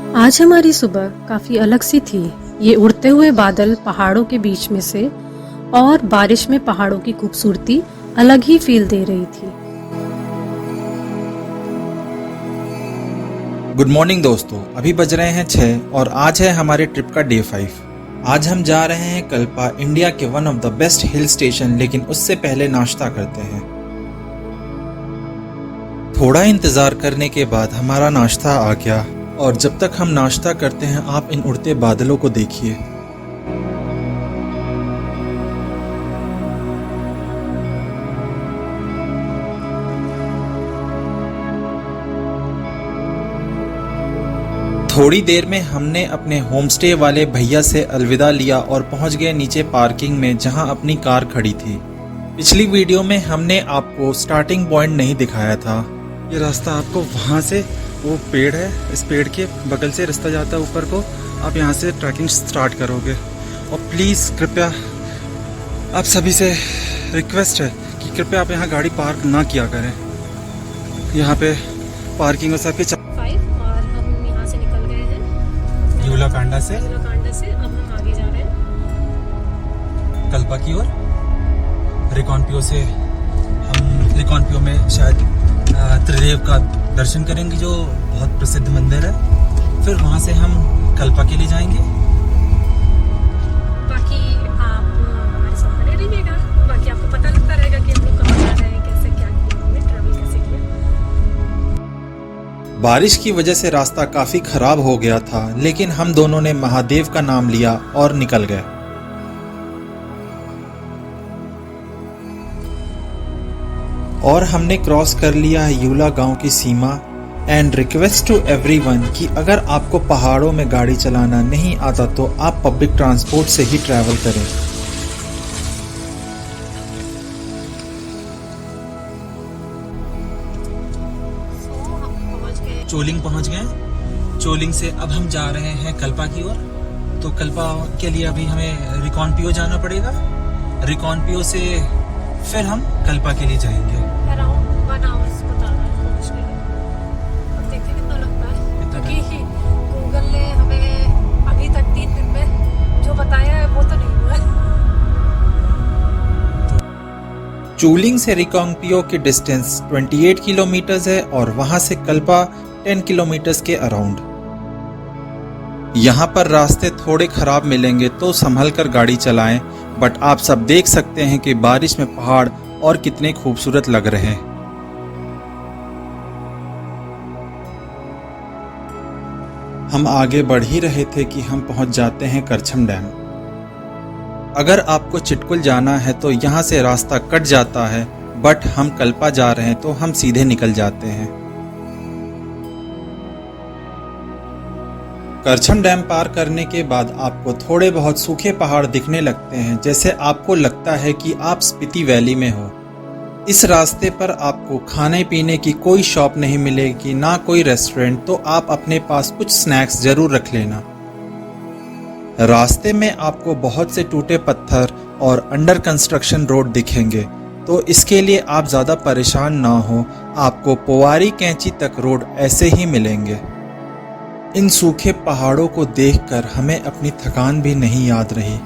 आज हमारी सुबह काफी अलग सी थी। ये उड़ते हुए बादल पहाड़ों के बीच में से और बारिश में पहाड़ों की खूबसूरती अलग ही फील दे रही थी। गुड मॉर्निंग दोस्तों, अभी बज रहे हैं 6 और आज है हमारे ट्रिप का डे 5। आज हम जा रहे हैं कल्पा, इंडिया के one of the best hill station, लेकिन उससे पहले नाश्ता करते हैं। थोड़ा इंतजार करने के बाद हमारा नाश्ता आ गया और जब तक हम नाश्ता करते हैं आप इन उड़ते बादलों को देखिए। थोड़ी देर में हमने अपने होमस्टे वाले भैया से अलविदा लिया और पहुंच गए नीचे पार्किंग में, जहां अपनी कार खड़ी थी। पिछली वीडियो में हमने आपको स्टार्टिंग पॉइंट नहीं दिखाया था। ये रास्ता आपको वहां से, वो पेड़ है, इस पेड़ के बगल से रास्ता जाता है ऊपर को। आप यहाँ से ट्रैकिंग स्टार्ट करोगे और प्लीज़ कृपया आप सभी से रिक्वेस्ट है कि कृपया आप यहाँ गाड़ी पार्क ना किया करें। यहाँ पे पार्किंग और सबके और हम यहाँ से निकल गए हैं यूलाकांडा से। अब हम आगे जा रहे हैं कल्पा की ओर। रिकॉनपियो से हम रिकॉनपियो में शायद त्रिदेव का दर्शन करेंगे, जो बहुत प्रसिद्ध मंदिर है। फिर वहाँ से हम कल्पा के लिए जाएंगे। बाकी आप हमारे साथ बने रहिएगा। बाकी आपको पता लगता रहेगा कि हम लोग कहाँ जा रहे हैं, कैसे क्या किया, हमने ट्रैवल कैसे किया। बारिश की वजह से रास्ता काफी खराब हो गया था, लेकिन हम दोनों ने महादेव का नाम लिया और निकल गए। और हमने क्रॉस कर लिया है यूला गांव की सीमा। एंड रिक्वेस्ट टू एवरीवन कि अगर आपको पहाड़ों में गाड़ी चलाना नहीं आता तो आप पब्लिक ट्रांसपोर्ट से ही ट्रैवल करें। चोलिंग पहुंच गए। चोलिंग से अब हम जा रहे हैं कल्पा की ओर। तो कल्पा के लिए अभी हमें रिकॉनपियो जाना पड़ेगा। रिकॉनपियो से फिर हम कल्पा के लिए जाएंगे। अराउंड 1 आवर्स बता रहा है पहुंचने में। अब देखते कितना लगता है, क्योंकि गूगल ने हमें अभी तक 3 दिन में जो बताया है वो तो नहीं हुआ है। चोलिंग से रिकॉनपियो की डिस्टेंस 28 किलोमीटर्स है और वहां से कल्पा 10 किलोमीटर्स के अराउंड। यहाँ पर रास्ते थोड़े खराब मिलेंगे तो संभल कर गाड़ी चलाएं, बट आप सब देख सकते हैं कि बारिश में पहाड़ और कितने खूबसूरत लग रहे हैं। हम आगे बढ़ ही रहे थे कि हम पहुंच जाते हैं करछम डैम। अगर आपको चिटकुल जाना है तो यहाँ से रास्ता कट जाता है, बट हम कल्पा जा रहे हैं तो हम सीधे निकल जाते हैं। करछम डैम पार करने के बाद आपको थोड़े बहुत सूखे पहाड़ दिखने लगते हैं, जैसे आपको लगता है कि आप स्पीति वैली में हो। इस रास्ते पर आपको खाने पीने की कोई शॉप नहीं मिलेगी, ना कोई रेस्टोरेंट, तो आप अपने पास कुछ स्नैक्स जरूर रख लेना। रास्ते में आपको बहुत से टूटे पत्थर और अंडर कंस्ट्रक्शन रोड दिखेंगे, तो इसके लिए आप ज़्यादा परेशान ना हो। आपको पोवारी कैंची तक रोड ऐसे ही मिलेंगे। इन सूखे पहाड़ों को देखकर हमें अपनी थकान भी नहीं याद रही।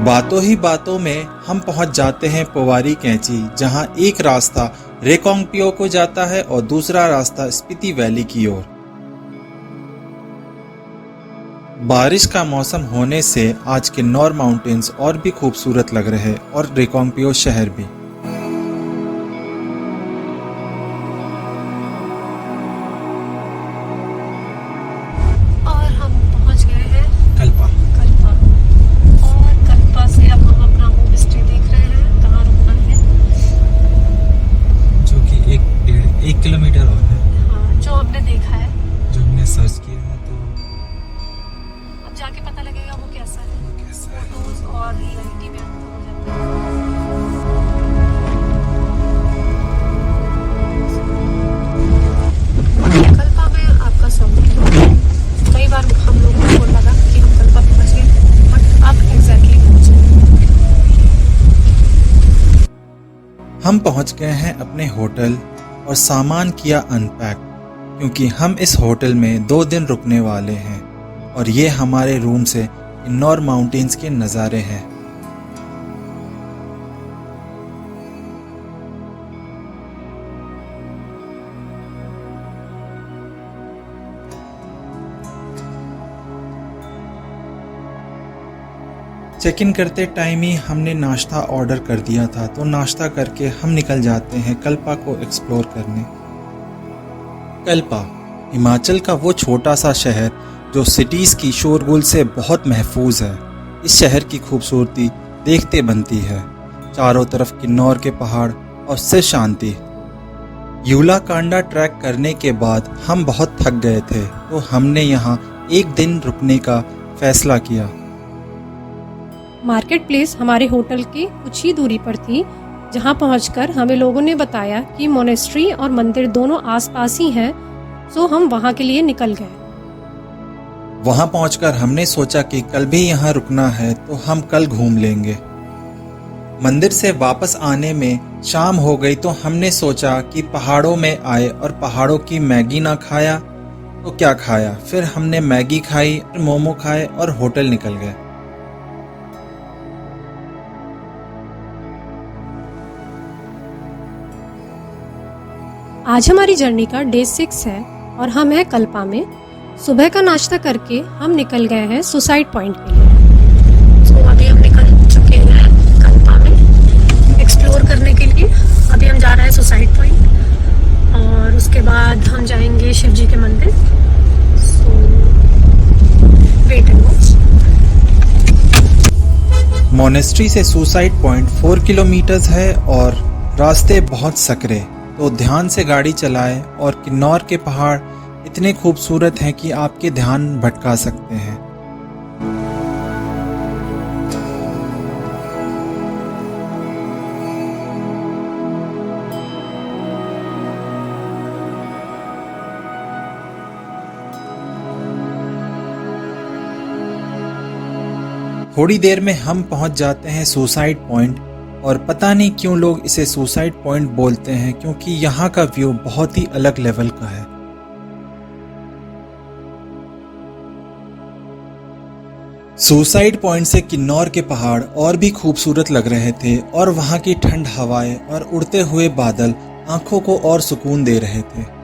बातों ही बातों में हम पहुंच जाते हैं पोवारी कैंची, जहां एक रास्ता रिकॉनपियो को जाता है और दूसरा रास्ता स्पीति वैली की ओर। बारिश का मौसम होने से आज के नॉर माउंटेन्स और भी खूबसूरत लग रहे हैं और रिकॉनपियो शहर भी। जाके पता लगेगा वो कैसा है, फोटोज और रियलिटी में अंतर हो जाता है। कल्पा में आपका स्वागत है। कई बार हम लोगों को लगा कि हम कल्पा पहुंच गए, बट अब एग्जैक्टली पहुंचे। हम पहुंच गए हैं अपने होटल और सामान किया अनपैक, क्योंकि हम इस होटल में 2 दिन रुकने वाले हैं और ये हमारे रूम से किन्नौर माउंटेन्स के नज़ारे हैं। चेक इन करते टाइम ही हमने नाश्ता ऑर्डर कर दिया था, तो नाश्ता करके हम निकल जाते हैं कल्पा को एक्सप्लोर करने। कल्पा हिमाचल का वो छोटा सा शहर जो सिटीज़ की शोरगुल से बहुत महफूज है। इस शहर की खूबसूरती देखते बनती है। चारों तरफ किन्नौर के पहाड़ और सिर्फ शांति। यूला कांडा ट्रैक करने के बाद हम बहुत थक गए थे, तो हमने यहाँ एक दिन रुकने का फैसला किया। मार्केट प्लेस हमारे होटल के कुछ ही दूरी पर थी, जहां पहुंचकर हमें लोगों ने बताया कि मोनेस्ट्री और मंदिर दोनों आसपास ही हैं, सो हम वहां के लिए निकल गए। वहां पहुंचकर हमने सोचा कि कल भी यहाँ रुकना है तो हम कल घूम लेंगे। मंदिर से वापस आने में शाम हो गई, तो हमने सोचा कि पहाड़ों में आए और पहाड़ों की मैगी ना खाया तो क्या खाया। फिर हमने मैगी खाई, मोमो खाए और होटल निकल गए। आज हमारी जर्नी का डे 6 है और हम हैं कल्पा में। सुबह का नाश्ता करके हम निकल गए हैं सुसाइड पॉइंट के लिए। तो अभी हम निकल चुके हैं कल्पा में एक्सप्लोर करने के लिए। अभी हम जा रहे हैं सुसाइड पॉइंट और उसके बाद हम जाएंगे शिव जी के मंदिर। सो वेट एंड वॉच। मोनेस्ट्री से सुसाइड पॉइंट 4 किलोमीटर्स है और रास्ते बहुत सकरे, तो ध्यान से गाड़ी चलाएं। और किन्नौर के पहाड़ इतने खूबसूरत हैं कि आपके ध्यान भटका सकते हैं। थोड़ी देर में हम पहुंच जाते हैं सुसाइड पॉइंट, और पता नहीं क्यों लोग इसे सुसाइड पॉइंट बोलते हैं, क्योंकि यहाँ का व्यू बहुत ही अलग लेवल का है। सुसाइड पॉइंट से किन्नौर के पहाड़ और भी खूबसूरत लग रहे थे, और वहाँ की ठंड हवाएं और उड़ते हुए बादल आंखों को और सुकून दे रहे थे।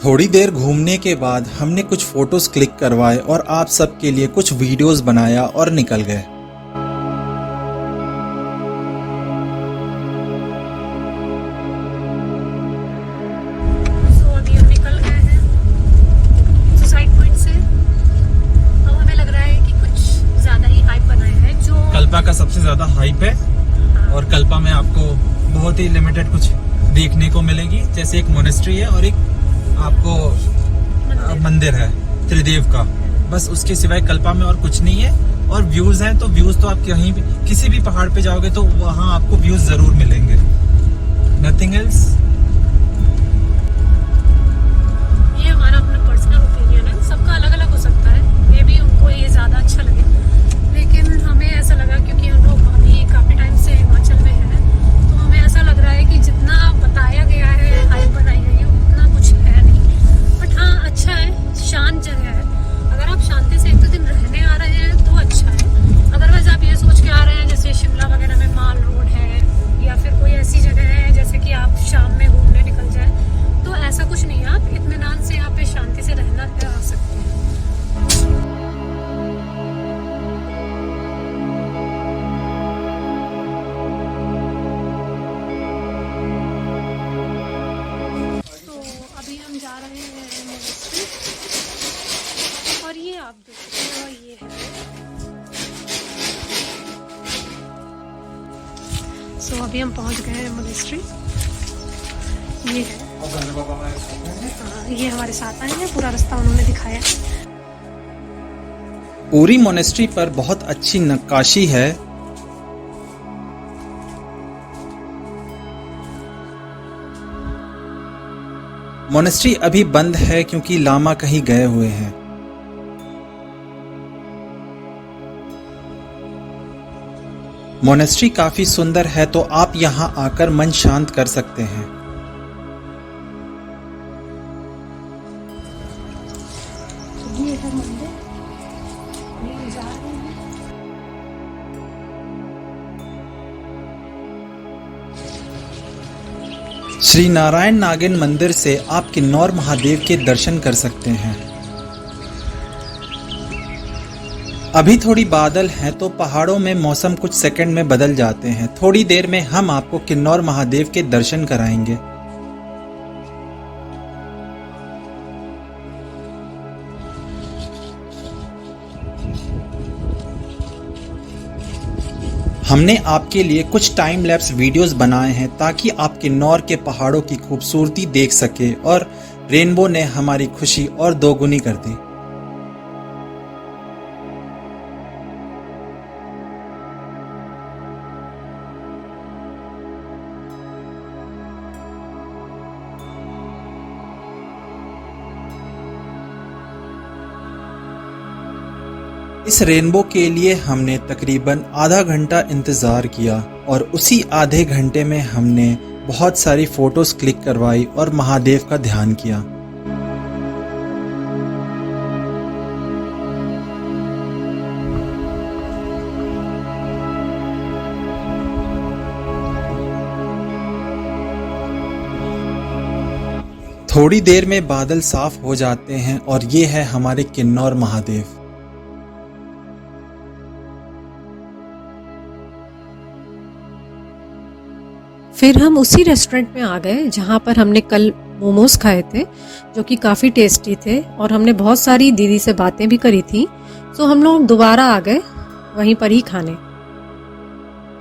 थोड़ी देर घूमने के बाद हमने कुछ फोटोज क्लिक करवाए और आप सबके लिए कुछ वीडियोस बनाया और निकल गए। तो अभी हम निकल गए हैं सुसाइड पॉइंट से। अब हमें लग रहा है कि कुछ ज्यादा ही हाइप बनाया है, जो कल्पा का सबसे ज्यादा हाइप है। और कल्पा में आपको बहुत ही लिमिटेड कुछ देखने को मिलेगी, जैसे एक मोनेस्ट्री है और एक आपको मंदिर है त्रिदेव का। बस उसके सिवाय कल्पा में और कुछ नहीं है। और व्यूज हैं, तो व्यूज तो आप कहीं भी किसी भी पहाड़ पे जाओगे तो वहां आपको व्यूज जरूर मिलेंगे। Nothing else. ये हमारा अपना पर्सनल ओपिनियन है, सबका अलग अलग हो सकता है। मे भी उनको ये ज्यादा अच्छा लगे, लेकिन हमें ऐसा लगा क्योंकि हम लोग अभी काफी टाइम से हिमाचल में हैं, तो हमें ऐसा लग रहा है कि जितना बताया गया है, हाइप बनाई गई है, उतना कुछ है नहीं। बट हाँ, अच्छा है, शांत जगह है। अगर आप शांति से 1-2 दिन रहने आ रहे हैं तो अच्छा है। अदरवाइज आप ये सोच के आ रहे हैं जैसे शिमला वगैरह में माल रोड है, या फिर कोई ऐसी जगह है जैसे कि आप शाम में घूमने निकल जाए, तो ऐसा कुछ नहीं है। आप इत्मीनान से यहाँ पे शांति से रहना आ सकते हैं। तो अभी हम जा रहे हैं मोनेस्ट्री, और ये आप देख सकते हो, ये है। सो अभी हम पहुंच गए हैं मोनेस्ट्री। ये है, ये हमारे साथ आए हैं, पूरा रास्ता उन्होंने दिखाया। पूरी मोनेस्ट्री पर बहुत अच्छी नक्काशी है। मोनेस्ट्री अभी बंद है क्योंकि लामा कहीं गए हुए हैं। मोनेस्ट्री काफी सुंदर है तो आप यहाँ आकर मन शांत कर सकते हैं। ये है मंदिर, ये जा रहे हैं। श्री नारायण नागिन मंदिर से आप किन्नौर महादेव के दर्शन कर सकते हैं। अभी थोड़ी बादल हैं तो पहाड़ों में मौसम कुछ सेकंड में बदल जाते हैं। थोड़ी देर में हम आपको किन्नौर महादेव के दर्शन कराएंगे। हमने आपके लिए कुछ टाइम लैप्स वीडियोस बनाए हैं ताकि आप किन्नौर के पहाड़ों की खूबसूरती देख सके और रेनबो ने हमारी खुशी और दोगुनी कर दी। इस रेनबो के लिए हमने तकरीबन आधा घंटा इंतज़ार किया और उसी आधे घंटे में हमने बहुत सारी फ़ोटोज़ क्लिक करवाई और महादेव का ध्यान किया। थोड़ी देर में बादल साफ हो जाते हैं और ये है हमारे किन्नौर महादेव। फिर हम उसी रेस्टोरेंट में आ गए जहाँ पर हमने कल मोमोज खाए थे, जो कि काफ़ी टेस्टी थे और हमने बहुत सारी दीदी से बातें भी करी थी। सो हम लोग दोबारा आ गए वहीं पर ही खाने।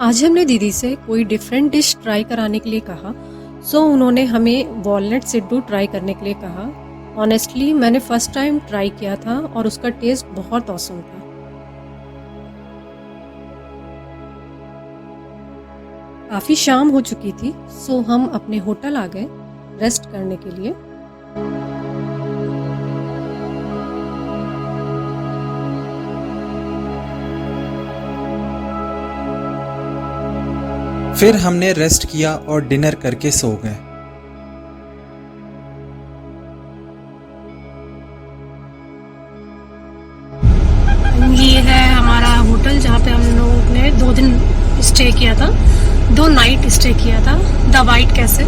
आज हमने दीदी से कोई डिफरेंट डिश ट्राई कराने के लिए कहा। सो उन्होंने हमें वॉलनट सिड्डू ट्राई करने के लिए कहा। ऑनेस्टली मैंने फर्स्ट टाइम ट्राई किया था और उसका टेस्ट बहुत ऑसम था। काफ़ी शाम हो चुकी थी, सो हम अपने होटल आ गए रेस्ट करने के लिए। फिर हमने रेस्ट किया और डिनर करके सो गए। ये है हमारा होटल जहाँ पे हम लोगों ने 2 दिन स्टे किया था, 2 नाइट स्टे किया था। द वाइट कैसल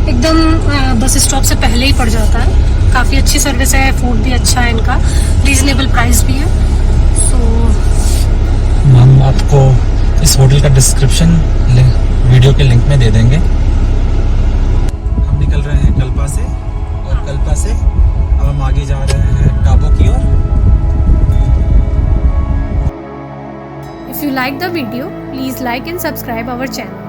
एकदम बस स्टॉप से पहले ही पड़ जाता है। काफ़ी अच्छी सर्विस है, फूड भी अच्छा है इनका, रीजनेबल प्राइस भी है। सो हम आपको इस होटल का डिस्क्रिप्शन वीडियो के लिंक में दे देंगे। हम निकल रहे हैं कल्पा से और कल्पा से अब हम आगे जा रहे हैं टाबू की ओर। if you like the video, please like and subscribe our channel.